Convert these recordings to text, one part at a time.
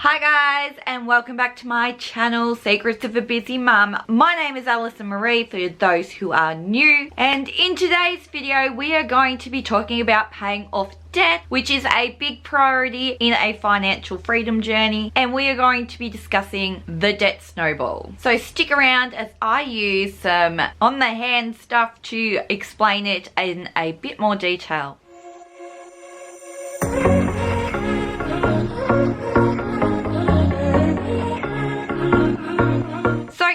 Hi guys, and welcome back to my channel, Secrets of a Busy Mum. My name is Allison Marie for those who are new, and in today's video we are going to be talking about paying off debt, which is a big priority in a financial freedom journey, and we are going to be discussing the debt snowball. So stick around as I use some on the hand stuff to explain it in a bit more detail.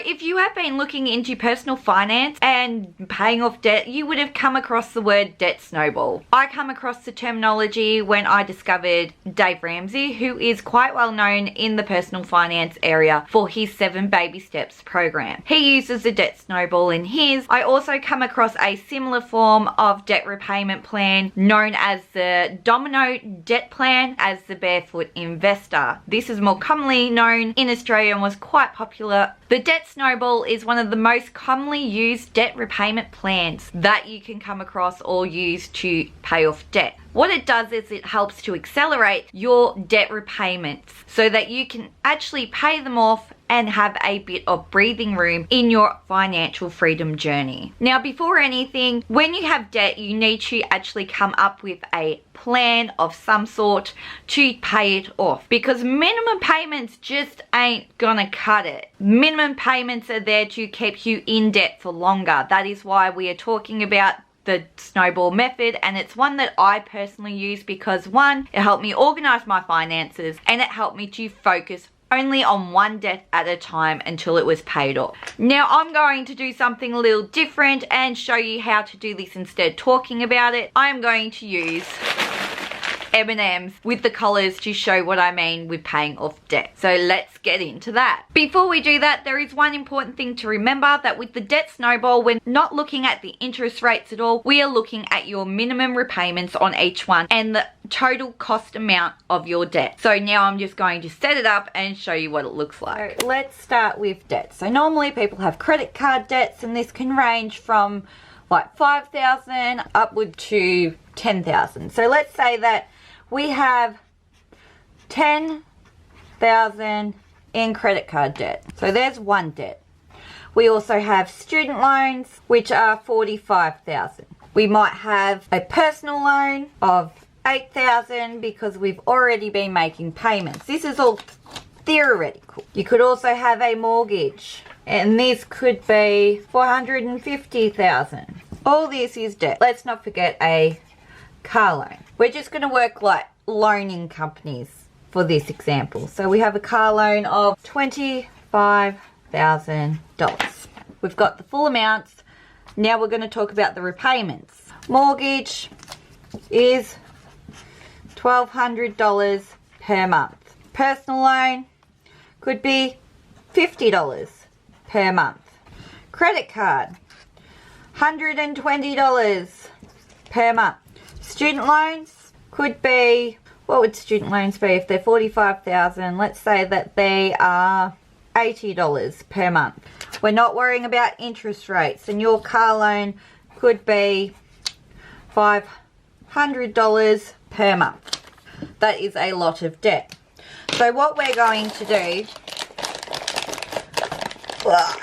If you have been looking into personal finance and paying off debt, you would have come across the word debt snowball. I come across the terminology when I discovered Dave Ramsey, who is quite well known in the personal finance area for his 7 Baby Steps program. He uses the debt snowball in his. I also come across a similar form of debt repayment plan known as the domino debt plan as the barefoot investor. This is more commonly known in Australia and was quite popular. The debt snowball is one of the most commonly used debt repayment plans that you can come across or use to pay off debt. What it does is it helps to accelerate your debt repayments so that you can actually pay them off and have a bit of breathing room in your financial freedom journey. Now, before anything, when you have debt, you need to actually come up with a plan of some sort to pay it off, because minimum payments just ain't gonna cut it. Minimum payments are there to keep you in debt for longer. That is why we are talking about the snowball method, and it's one that I personally use because one, it helped me organize my finances and it helped me to focus only on one debt at a time until it was paid off. Now I'm going to do something a little different and show you how to do this instead talking about it. I am going to use M&Ms with the colours to show what I mean with paying off debt. So let's get into that. Before we do that, there is one important thing to remember, that with the debt snowball, we're not looking at the interest rates at all. We are looking at your minimum repayments on each one and the total cost amount of your debt. So now I'm just going to set it up and show you what it looks like. So let's start with debt. So normally people have credit card debts, and this can range from like $5,000 upward to $10,000. So let's say that we have $10,000 in credit card debt. So there's one debt. We also have student loans, which are $45,000. We might have a personal loan of $8,000 because we've already been making payments. This is all theoretical. You could also have a mortgage, and this could be $450,000. All this is debt. Let's not forget a car loan. We're just going to work like loaning companies for this example. So we have a car loan of $25,000. We've got the full amounts. Now we're going to talk about the repayments. Mortgage is $1,200 per month. Personal loan could be $50 per month. Credit card, $120 per month. Student loans could be, what would student loans be if they're $45,000? Let's say that they are $80 per month. We're not worrying about interest rates, and your car loan could be $500 per month. That is a lot of debt. So what we're going to do,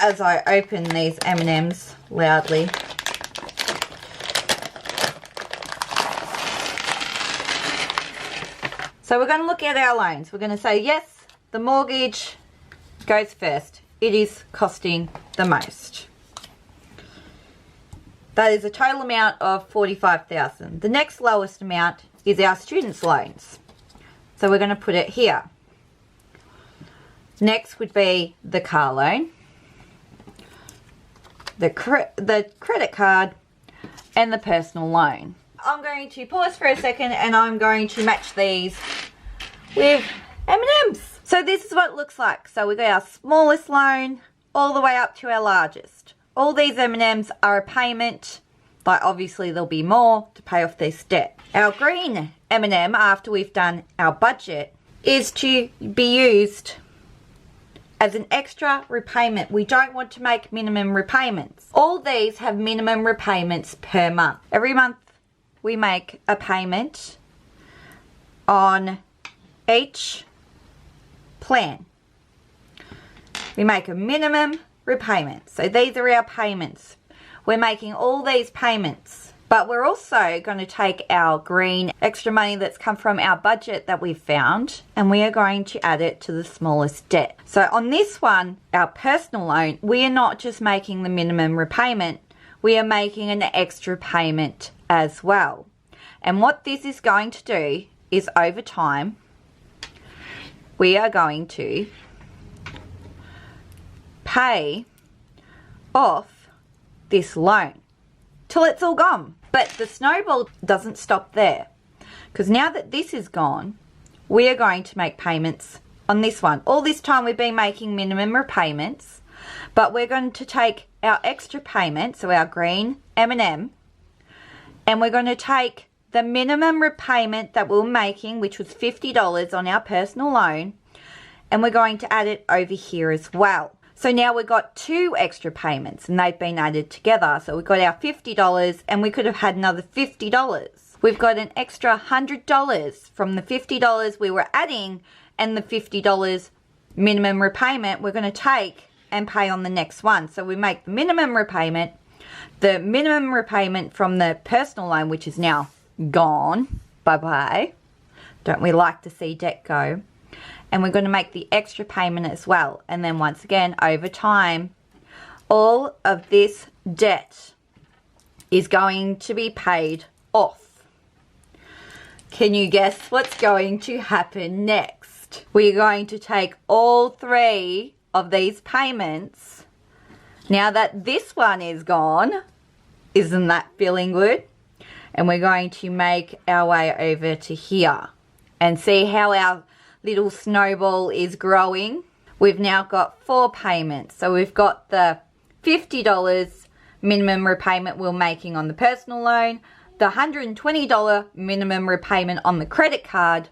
as I open these M&Ms loudly, so we're going to look at our loans. We're going to say, yes, the mortgage goes first. It is costing the most. That is a total amount of $45,000. The next lowest amount is our students' loans. So we're going to put it here. Next would be the car loan, the credit card, and the personal loan. I'm going to pause for a second and I'm going to match these with M&Ms. So this is what it looks like. So we've got our smallest loan all the way up to our largest. All these M&Ms are a payment, but obviously there'll be more to pay off this debt. Our green M&M, after we've done our budget, is to be used as an extra repayment. We don't want to make minimum repayments. All these have minimum repayments per month. Every month we make a payment on each plan. We make a minimum repayment. So these are our payments. We're making all these payments. But we're also going to take our green extra money that's come from our budget that we've found, and we are going to add it to the smallest debt. So on this one, our personal loan, we are not just making the minimum repayment, we are making an extra payment as well. And what this is going to do is over time, we are going to pay off this loan till it's all gone. But the snowball doesn't stop there, because now that this is gone, we are going to make payments on this one. All this time we've been making minimum repayments, but we're going to take our extra payment, so our green M&M, and we're going to take the minimum repayment that we were making, which was $50 on our personal loan, and we're going to add it over here as well. So now we've got 2 extra payments and they've been added together. So we've got our $50 and we could have had another $50. We've got an extra $100 from the $50 we were adding, and the $50 minimum repayment we're going to take and pay on the next one. So we make the minimum repayment from the personal loan, which is now gone. Bye-bye. Don't we like to see debt go? And we're going to make the extra payment as well. And then once again, over time, all of this debt is going to be paid off. Can you guess what's going to happen next? We're going to take all 3 of these payments. Now that this one is gone, isn't that feeling good? And we're going to make our way over to here and see how our little snowball is growing. We've now got 4 payments. So we've got the $50 minimum repayment we're making on the personal loan, the $120 minimum repayment on the credit card,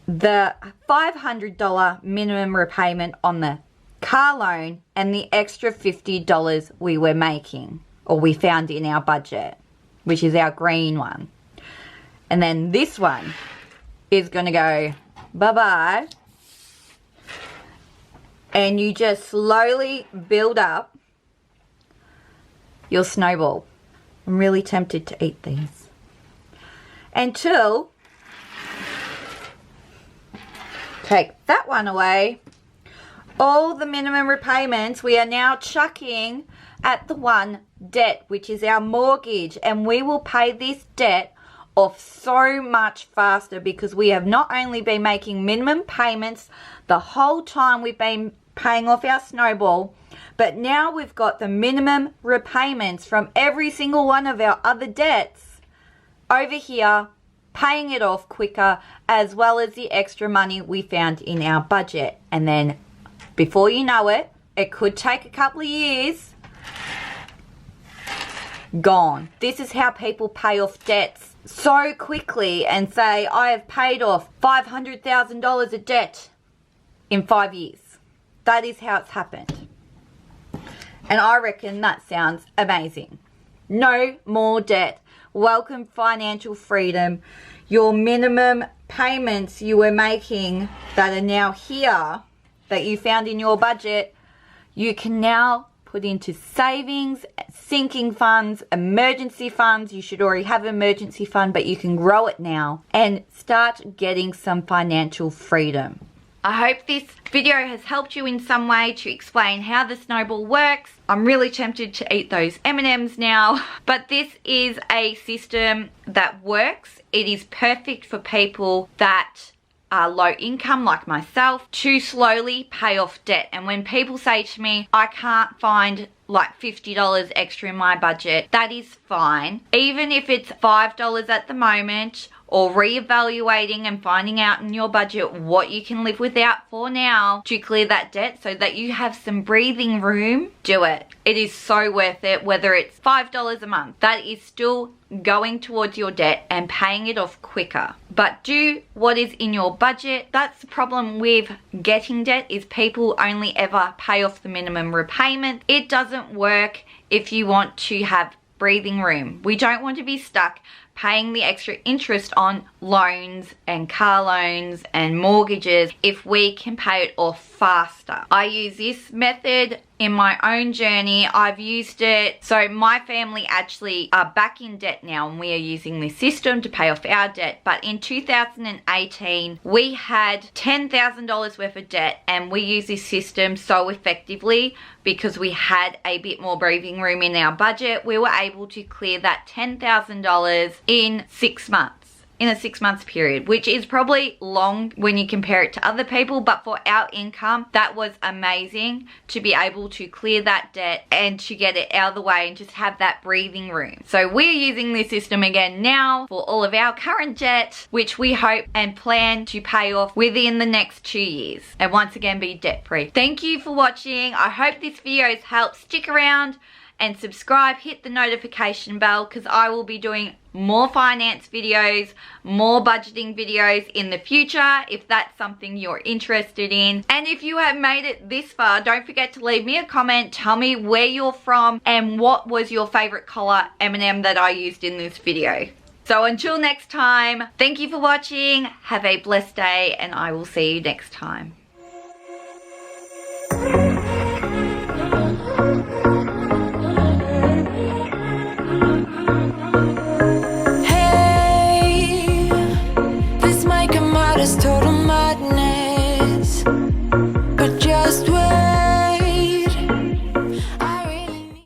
the $500 minimum repayment on the car loan, and the extra $50 we were making, or we found in our budget, which is our green one. And then this one is going to go bye-bye, and you just slowly build up your snowball. I'm really tempted to eat these until take that one away. All the minimum repayments we are now chucking at the one debt, which is our mortgage, and we will pay this debt off so much faster, because we have not only been making minimum payments the whole time we've been paying off our snowball, but now we've got the minimum repayments from every single one of our other debts over here, paying it off quicker, as well as the extra money we found in our budget. And then before you know it, it could take a couple of years, gone. This is how people pay off debts so quickly and say, I have paid off $500,000 of debt in 5 years. That is how it's happened. And I reckon that sounds amazing. No more debt. Welcome financial freedom. Your minimum payments you were making that are now here, that you found in your budget, you can now put into savings, sinking funds, emergency funds. You should already have an emergency fund, but you can grow it now and start getting some financial freedom. I hope this video has helped you in some way to explain how the snowball works. I'm really tempted to eat those M&Ms now, but this is a system that works. It is perfect for people that are low income like myself to slowly pay off debt. And when people say to me, I can't find like $50 extra in my budget, that is fine. Even if it's $5 at the moment, or reevaluating and finding out in your budget what you can live without for now to clear that debt so that you have some breathing room, do it. It is so worth it. Whether it's $5 a month, that is still going towards your debt and paying it off quicker. But do what is in your budget. That's the problem with getting debt, is people only ever pay off the minimum repayment. It doesn't work if you want to have breathing room. We don't want to be stuck paying the extra interest on loans and car loans and mortgages if we can pay it off faster. I use this method in my own journey. I've used it, so my family actually are back in debt now, and we are using this system to pay off our debt. But in 2018 we had $10,000 worth of debt, and we use this system so effectively because we had a bit more breathing room in our budget. We were able to clear that $10,000 in 6 months. In a 6 months period, which is probably long when you compare it to other people, but for our income that was amazing to be able to clear that debt and to get it out of the way and just have that breathing room. So we're using this system again now for all of our current debt, which we hope and plan to pay off within the next 2 years, and once again be debt free. Thank you for watching. I hope this video has helped. Stick around and subscribe, hit the notification bell, because I will be doing more finance videos, more budgeting videos in the future if that's something you're interested in. And if you have made it this far, don't forget to leave me a comment. Tell me where you're from and what was your favorite color M&M that I used in this video. So until next time, thank you for watching, have a blessed day, and I will see you next time.